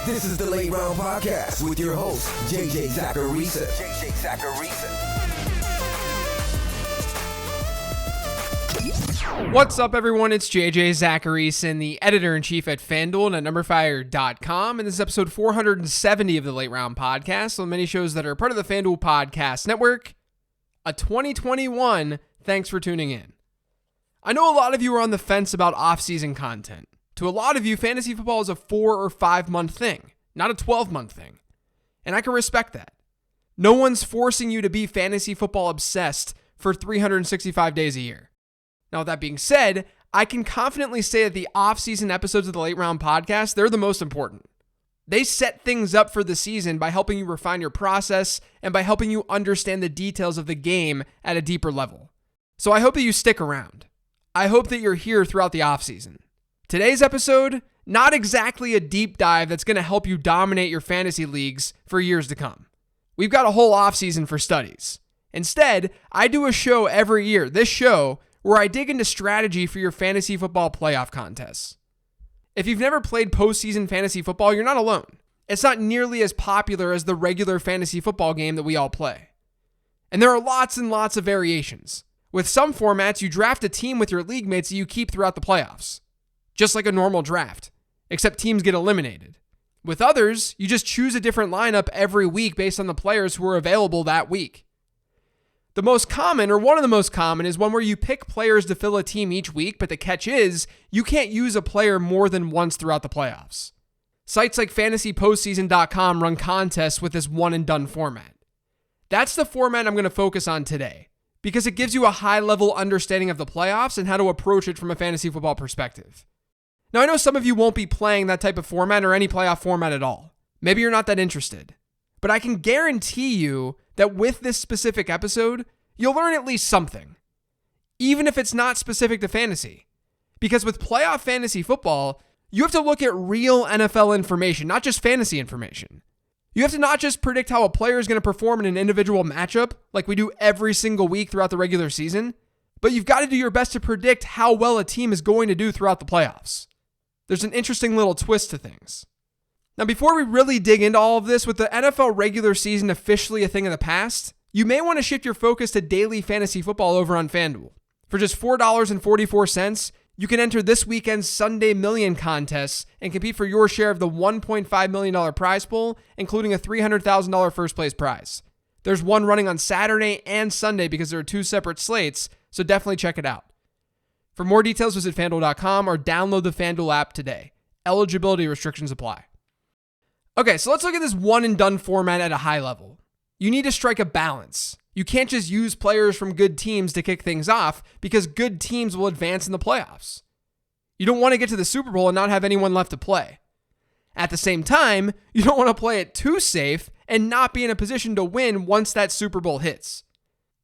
This is the Late Round Podcast with your host, JJ Zacharisa. What's up, everyone? It's JJ Zacharisa, the editor-in-chief at FanDuel and at numberfire.com, and this is episode 470 of the Late Round Podcast, so many shows that are part of the FanDuel Podcast Network. A 2021, thanks for tuning in. I know a lot of you are on the fence about off-season content. To a lot of you, fantasy football is a 4 or 5 month thing, not a 12-month thing. And I can respect that. No one's forcing you to be fantasy football obsessed for 365 days a year. Now, with that being said, I can confidently say that the off-season episodes of the Late Round Podcast, they're the most important. They set things up for the season by helping you refine your process and by helping you understand the details of the game at a deeper level. So I hope that you stick around. I hope that you're here throughout the off-season. Today's episode, not exactly a deep dive that's going to help you dominate your fantasy leagues for years to come. We've got a whole offseason for studies. Instead, I do a show every year, this show, where I dig into strategy for your fantasy football playoff contests. If you've never played postseason fantasy football, you're not alone. It's not nearly as popular as the regular fantasy football game that we all play. And there are lots and lots of variations. With some formats, you draft a team with your league mates that you keep throughout the playoffs. Just like a normal draft, except teams get eliminated. With others, you just choose a different lineup every week based on the players who are available that week. The most common, or one of the most common, is one where you pick players to fill a team each week, but the catch is, you can't use a player more than once throughout the playoffs. Sites like fantasypostseason.com run contests with this one-and-done format. That's the format I'm going to focus on today, because it gives you a high-level understanding of the playoffs and how to approach it from a fantasy football perspective. Now, I know some of you won't be playing that type of format or any playoff format at all. Maybe you're not that interested. But I can guarantee you that with this specific episode, you'll learn at least something. Even if it's not specific to fantasy. Because with playoff fantasy football, you have to look at real NFL information, not just fantasy information. You have to not just predict how a player is going to perform in an individual matchup, like we do every single week throughout the regular season, but you've got to do your best to predict how well a team is going to do throughout the playoffs. There's an interesting little twist to things. Now, before we really dig into all of this, with the NFL regular season officially a thing of the past, you may want to shift your focus to daily fantasy football over on FanDuel. For just $4.44, you can enter this weekend's Sunday Million contests and compete for your share of the $1.5 million prize pool, including a $300,000 first place prize. There's one running on Saturday and Sunday because there are 2 separate slates, so definitely check it out. For more details, visit FanDuel.com or download the FanDuel app today. Eligibility restrictions apply. Okay, so let's look at this one-and-done format at a high level. You need to strike a balance. You can't just use players from good teams to kick things off because good teams will advance in the playoffs. You don't want to get to the Super Bowl and not have anyone left to play. At the same time, you don't want to play it too safe and not be in a position to win once that Super Bowl hits,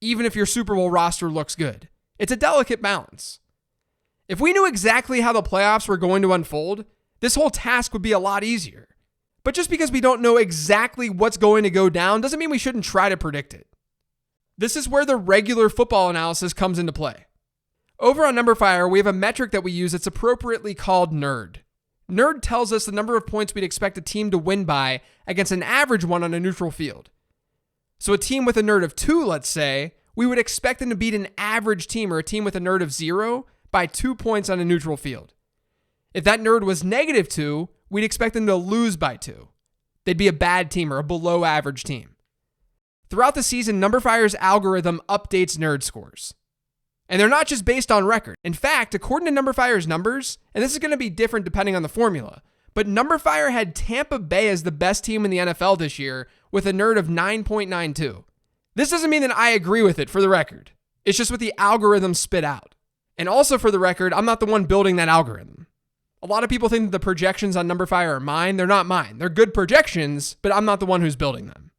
even if your Super Bowl roster looks good. It's a delicate balance. If we knew exactly how the playoffs were going to unfold, this whole task would be a lot easier. But just because we don't know exactly what's going to go down doesn't mean we shouldn't try to predict it. This is where the regular football analysis comes into play. Over on NumberFire, we have a metric that we use that's appropriately called NERD. NERD tells us the number of points we'd expect a team to win by against an average one on a neutral field. So a team with a NERD of 2, let's say, we would expect them to beat an average team or a team with a NERD of 0 by 2 points on a neutral field. If that NERD was -2, we'd expect them to lose by 2. They'd be a bad team or a below average team. Throughout the season, NumberFire's algorithm updates NERD scores. And they're not just based on record. In fact, according to NumberFire's numbers, and this is going to be different depending on the formula, but NumberFire had Tampa Bay as the best team in the NFL this year with a NERD of 9.92. This doesn't mean that I agree with it, for the record. It's just what the algorithm spit out. And also, for the record, I'm not the one building that algorithm. A lot of people think that the projections on NumberFire are mine. They're not mine. They're good projections, but I'm not the one who's building them.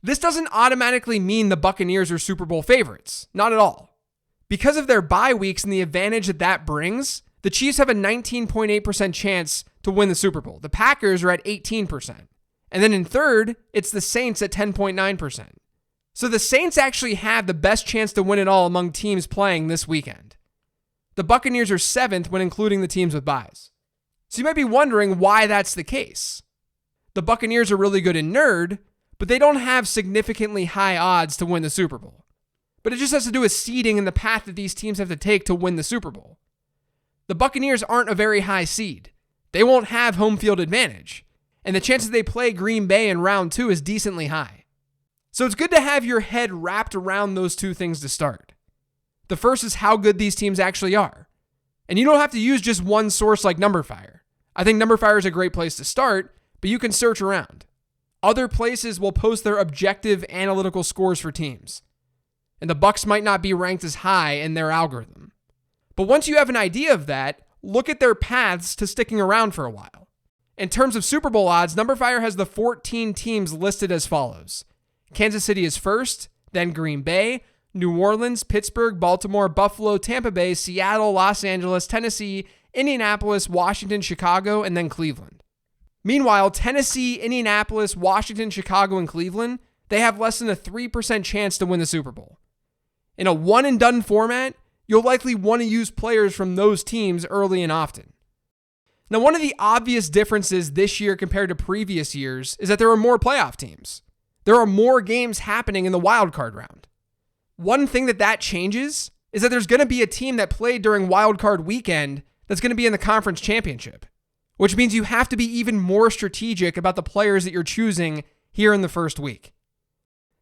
This doesn't automatically mean the Buccaneers are Super Bowl favorites. Not at all. Because of their bye weeks and the advantage that brings, the Chiefs have a 19.8% chance to win the Super Bowl. The Packers are at 18%. And then in third, it's the Saints at 10.9%. So the Saints actually have the best chance to win it all among teams playing this weekend. The Buccaneers are 7th when including the teams with byes. So you might be wondering why that's the case. The Buccaneers are really good in nerd, but they don't have significantly high odds to win the Super Bowl. But it just has to do with seeding and the path that these teams have to take to win the Super Bowl. The Buccaneers aren't a very high seed. They won't have home field advantage, and the chances they play Green Bay in round 2 is decently high. So it's good to have your head wrapped around those two things to start. The first is how good these teams actually are. And you don't have to use just one source like NumberFire. I think NumberFire is a great place to start, but you can search around. Other places will post their objective analytical scores for teams. And the Bucs might not be ranked as high in their algorithm. But once you have an idea of that, look at their paths to sticking around for a while. In terms of Super Bowl odds, NumberFire has the 14 teams listed as follows. Kansas City is first, then Green Bay, New Orleans, Pittsburgh, Baltimore, Buffalo, Tampa Bay, Seattle, Los Angeles, Tennessee, Indianapolis, Washington, Chicago, and then Cleveland. Meanwhile, Tennessee, Indianapolis, Washington, Chicago, and Cleveland, they have less than a 3% chance to win the Super Bowl. In a one-and-done format, you'll likely want to use players from those teams early and often. Now, one of the obvious differences this year compared to previous years is that there are more playoff teams. There are more games happening in the wild card round. One thing that changes is that there's going to be a team that played during wild card weekend that's going to be in the conference championship, which means you have to be even more strategic about the players that you're choosing here in the first week.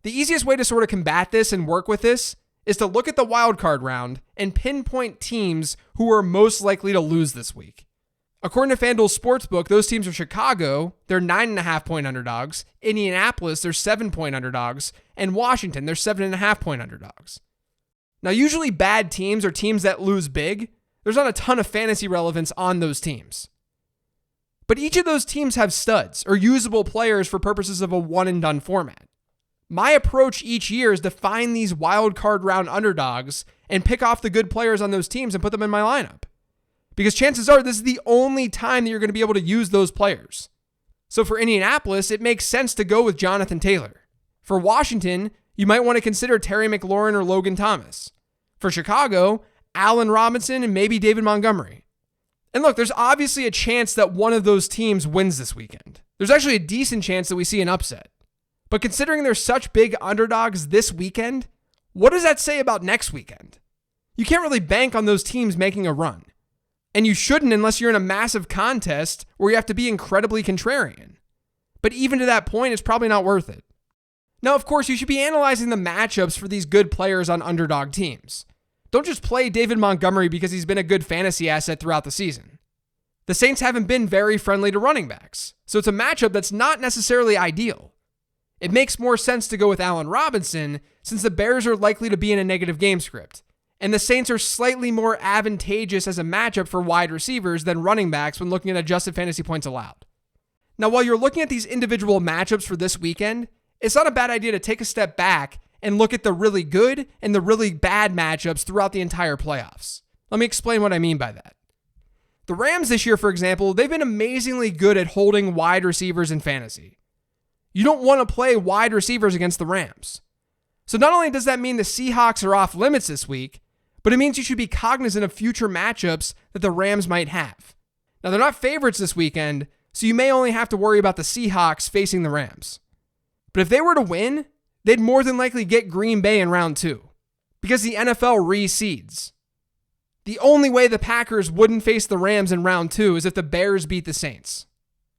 The easiest way to sort of combat this and work with this is to look at the wild card round and pinpoint teams who are most likely to lose this week. According to FanDuel Sportsbook, those teams are Chicago, they're 9.5-point underdogs, Indianapolis, they're 7-point underdogs, and Washington, they're 7.5-point underdogs. Now, usually bad teams or teams that lose big, there's not a ton of fantasy relevance on those teams. But each of those teams have studs or usable players for purposes of a one-and-done format. My approach each year is to find these wild card round underdogs and pick off the good players on those teams and put them in my lineup. Because chances are this is the only time that you're going to be able to use those players. So for Indianapolis, it makes sense to go with Jonathan Taylor. For Washington, you might want to consider Terry McLaurin or Logan Thomas. For Chicago, Allen Robinson and maybe David Montgomery. And look, there's obviously a chance that one of those teams wins this weekend. There's actually a decent chance that we see an upset. But considering they're such big underdogs this weekend, what does that say about next weekend? You can't really bank on those teams making a run. And you shouldn't unless you're in a massive contest where you have to be incredibly contrarian. But even to that point, it's probably not worth it. Now, of course, you should be analyzing the matchups for these good players on underdog teams. Don't just play David Montgomery because he's been a good fantasy asset throughout the season. The Saints haven't been very friendly to running backs, so it's a matchup that's not necessarily ideal. It makes more sense to go with Allen Robinson since the Bears are likely to be in a negative game script, and the Saints are slightly more advantageous as a matchup for wide receivers than running backs when looking at adjusted fantasy points allowed. Now, while you're looking at these individual matchups for this weekend, it's not a bad idea to take a step back and look at the really good and the really bad matchups throughout the entire playoffs. Let me explain what I mean by that. The Rams this year, for example, they've been amazingly good at holding wide receivers in fantasy. You don't want to play wide receivers against the Rams. So not only does that mean the Seahawks are off limits this week, but it means you should be cognizant of future matchups that the Rams might have. Now, they're not favorites this weekend, so you may only have to worry about the Seahawks facing the Rams. But if they were to win, they'd more than likely get Green Bay in round 2, because the NFL reseeds. The only way the Packers wouldn't face the Rams in round 2 is if the Bears beat the Saints.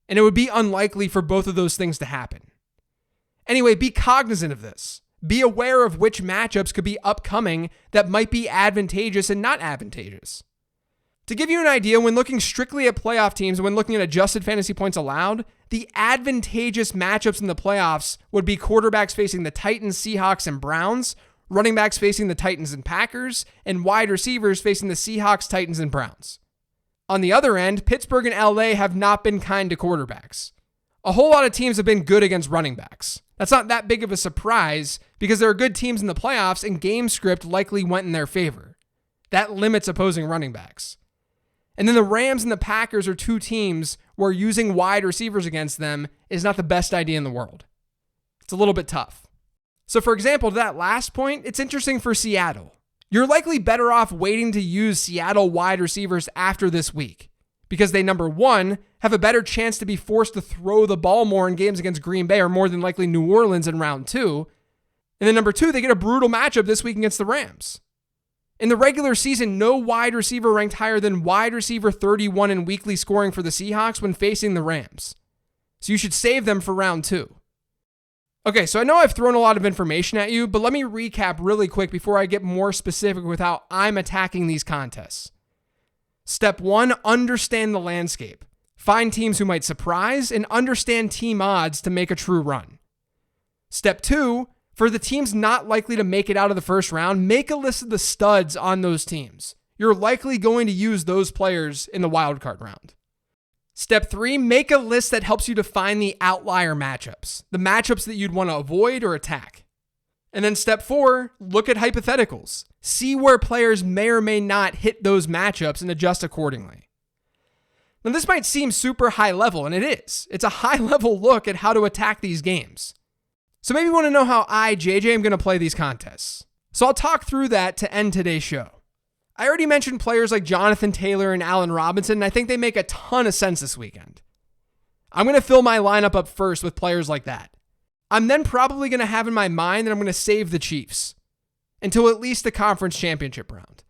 And it would be unlikely for both of those things to happen. Anyway, be cognizant of this. Be aware of which matchups could be upcoming that might be advantageous and not advantageous. To give you an idea, when looking strictly at playoff teams, when looking at adjusted fantasy points allowed, the advantageous matchups in the playoffs would be quarterbacks facing the Titans, Seahawks, and Browns, running backs facing the Titans and Packers, and wide receivers facing the Seahawks, Titans, and Browns. On the other end, Pittsburgh and LA have not been kind to quarterbacks. A whole lot of teams have been good against running backs. That's not that big of a surprise because there are good teams in the playoffs and game script likely went in their favor. That limits opposing running backs. And then the Rams and the Packers are two teams where using wide receivers against them is not the best idea in the world. It's a little bit tough. So for example, to that last point, it's interesting for Seattle. You're likely better off waiting to use Seattle wide receivers after this week because they, number one, have a better chance to be forced to throw the ball more in games against Green Bay or more than likely New Orleans in round 2. And then number 2, they get a brutal matchup this week against the Rams. In the regular season, no wide receiver ranked higher than wide receiver 31 in weekly scoring for the Seahawks when facing the Rams. So you should save them for round 2. Okay, so I know I've thrown a lot of information at you, but let me recap really quick before I get more specific with how I'm attacking these contests. Step 1, understand the landscape. Find teams who might surprise and understand team odds to make a true run. Step 2, for the teams not likely to make it out of the first round, make a list of the studs on those teams. You're likely going to use those players in the wildcard round. Step 3, make a list that helps you define the outlier matchups, the matchups that you'd want to avoid or attack. And then step 4, look at hypotheticals. See where players may or may not hit those matchups and adjust accordingly. Now, this might seem super high level, and it is. It's a high level look at how to attack these games. So maybe you want to know how I, JJ, am going to play these contests. So I'll talk through that to end today's show. I already mentioned players like Jonathan Taylor and Allen Robinson, and I think they make a ton of sense this weekend. I'm going to fill my lineup up first with players like that. I'm then probably going to have in my mind that I'm going to save the Chiefs until at least the conference championship round.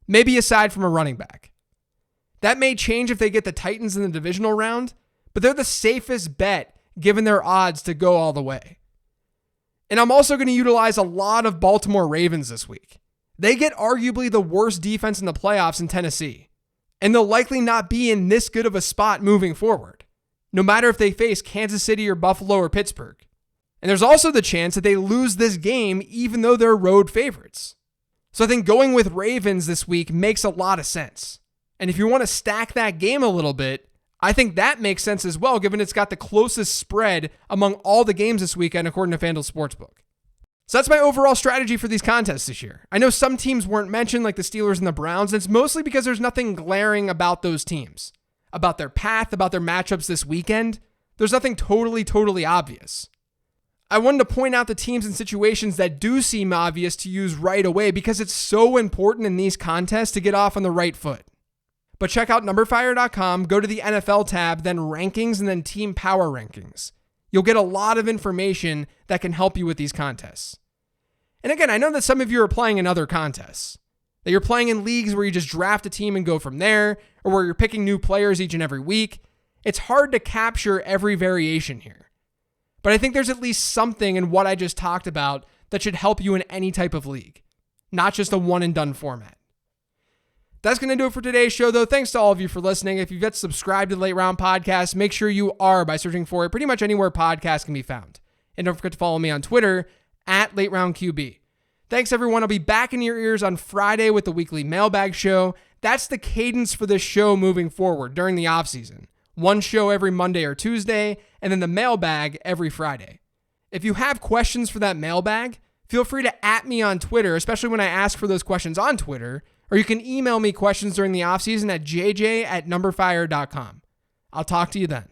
Maybe aside from a running back. That may change if they get the Titans in the divisional round, but they're the safest bet given their odds to go all the way. And I'm also going to utilize a lot of Baltimore Ravens this week. They get arguably the worst defense in the playoffs in Tennessee, and they'll likely not be in this good of a spot moving forward, no matter if they face Kansas City or Buffalo or Pittsburgh. And there's also the chance that they lose this game even though they're road favorites. So I think going with Ravens this week makes a lot of sense. And if you want to stack that game a little bit, I think that makes sense as well, given it's got the closest spread among all the games this weekend, according to FanDuel Sportsbook. So that's my overall strategy for these contests this year. I know some teams weren't mentioned, like the Steelers and the Browns, and it's mostly because there's nothing glaring about those teams. About their path, about their matchups this weekend. There's nothing totally obvious. I wanted to point out the teams and situations that do seem obvious to use right away because it's so important in these contests to get off on the right foot. But check out numberfire.com, go to the NFL tab, then rankings, and then team power rankings. You'll get a lot of information that can help you with these contests. And again, I know that some of you are playing in other contests, that you're playing in leagues where you just draft a team and go from there, or where you're picking new players each and every week. It's hard to capture every variation here. But I think there's at least something in what I just talked about that should help you in any type of league, not just a one and done format. That's going to do it for today's show, though. Thanks to all of you for listening. If you've yet subscribed to the Late Round Podcast, make sure you are by searching for it pretty much anywhere podcasts can be found. And don't forget to follow me on Twitter at LateRoundQB. Thanks, everyone. I'll be back in your ears on Friday with the weekly mailbag show. That's the cadence for this show moving forward during the offseason. One show every Monday or Tuesday, and then the mailbag every Friday. If you have questions for that mailbag, feel free to @ me on Twitter, especially when I ask for those questions on Twitter, or you can email me questions during the offseason at jj@numberfire.com. I'll talk to you then.